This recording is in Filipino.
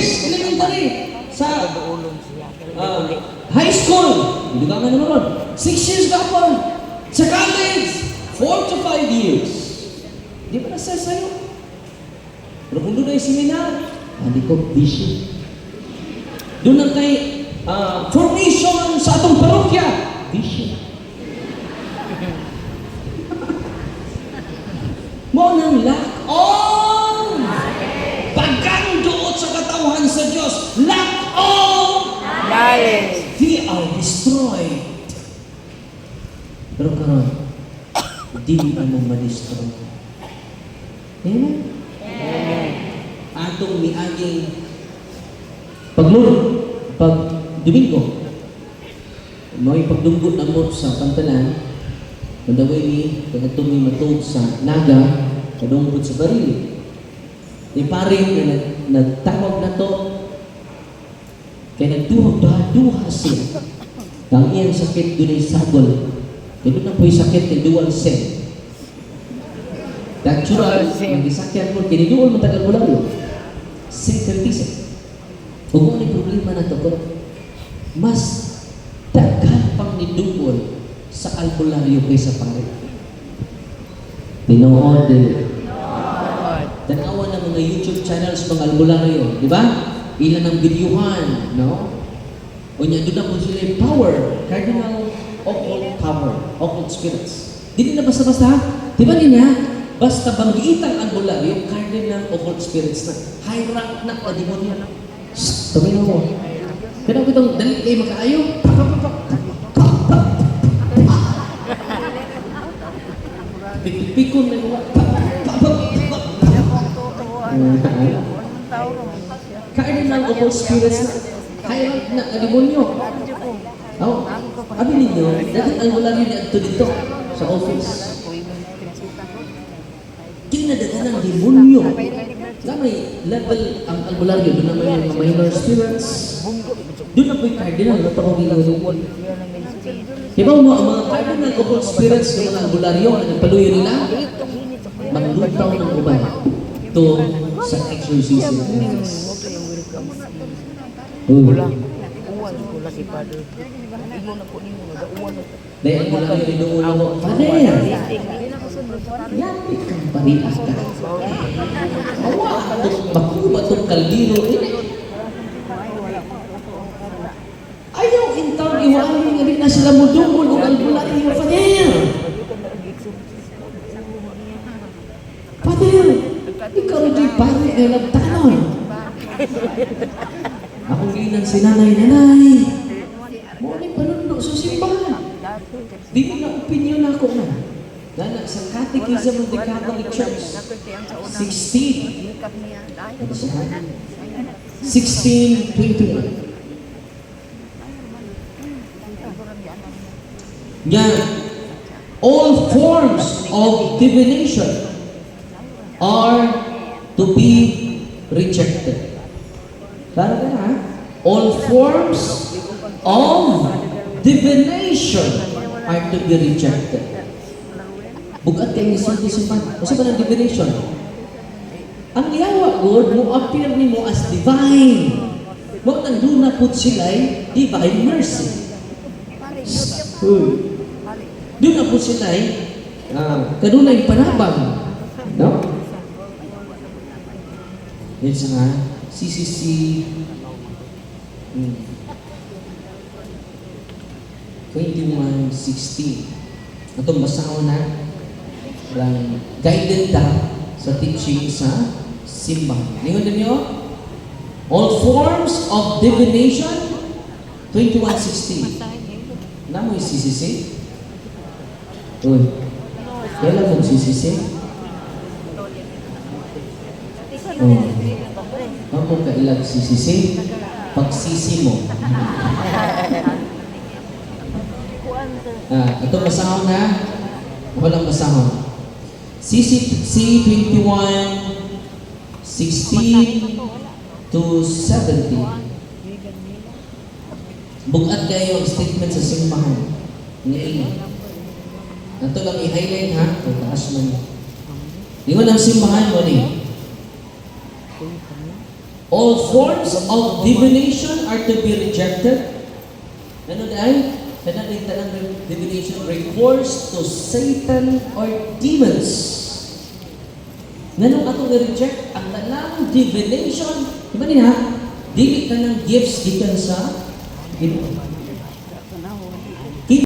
years elementary. Sa high school, hindi ka naman ron. 6 years gapon. Sa college, 4 to 5 years. Di ba nasa sa'yo? Pero kung doon ay seminar, hindi ko busy. Doon ang kay formation sa atong parokya, busy. Mo nang lack of pagkanduot sa katawhan sa Diyos. Lack of knowledge. They are destroyed. Pero karon, di mo ma-destroy. Amen? Atong miaging pag Domingo, may pagdunggot na mo sa pantalan, madaway ni pagkatong may matog sa naga, kadunggot sa barili. Di paring na nagtawag na to, kaya nagduha siya. Ang iyang sakit doon ay sagol. Kaya doon na po yung sakit ay dual cell. Natural, mag-isakyan mo, kiniduol mo tagal mo lang yun. Syncretism. Huwag mo na problema na ito, pero mas daghan pang niduol sa albularyo kaysa pare. Tinood din. Tanawan ng mga YouTube channels mga albularyo, di ba? Ilan ang videohan, no? O niya, doon na po sila yung power, cardinal occult power, occult spirits. Di na basta-basta, di ba niya? Basta banggiitang albularyo, cardinal occult spirits na. High rank na o demonyo na. Shhh, tumino mo. Kaya kitang dali kayo makaayo. Pikon na mga. Cardinal occult spirits na. High rank na o demonyo. Oh, abi ninyo, dahil albularyo niya dito sa office. Kinadaganan ng demonyo. Na may level ang albularyo, doon na may mga minor spirits. Doon na po yung cardinal, na tawag yung diba mo, ang mga cardinal occult spirits ng mga albularyo, ang nagpaluyo nila, maglutaw ng uban. Ito sa exorcism. Dahil albularyo rin doon ako, Father! Yapit kang parias ka. Makuha itong kaldero. Ayaw intang iwalay nga rin na sila mo dumol o albularyo. Father! Father! Ikaw rin di pari ay nagtanon. Ako ginan si nanay. Muli panundo sa simbahan. Di mo na opinion ako na. Dahil sa Catechism of the Catholic Church, 1621. Yan. All forms of divination are to be rejected. Tara ka na, all forms of divination are to be rejected. Bugat kayo ni Sipan. Kasi ba ng divination? Ang yawa, God, mo appear ni mo as divine. Huwag nandun na po sila'y divine mercy. Doon na po sila'y kadunay panabang. No? Yan sa nga, CCC. Hmm. 21:16. Itong basaho na lang guided ta sa teaching sa simbahan. Lingon ninyo? All forms of divination, 21:16. Namoy CCC? Uy, kailan mong CCC? Oh. Ako ka ilag CCC? Pagsisi mo. Ito basahon na. Walang basahon. CC 21:16 to 70. Bugat kayo ang statement sa simbahan. Ngayon. Ito lang i-highlight ha. Ito taas man. Di mo ng simbahan mo ni. All forms of divination are to be rejected. Ano dahil? Kanang divination refers to Satan or demons. Ganun atong i-reject ang tanang divination. Diba niya? Dili ka ng gifts gikan sa Ginoo.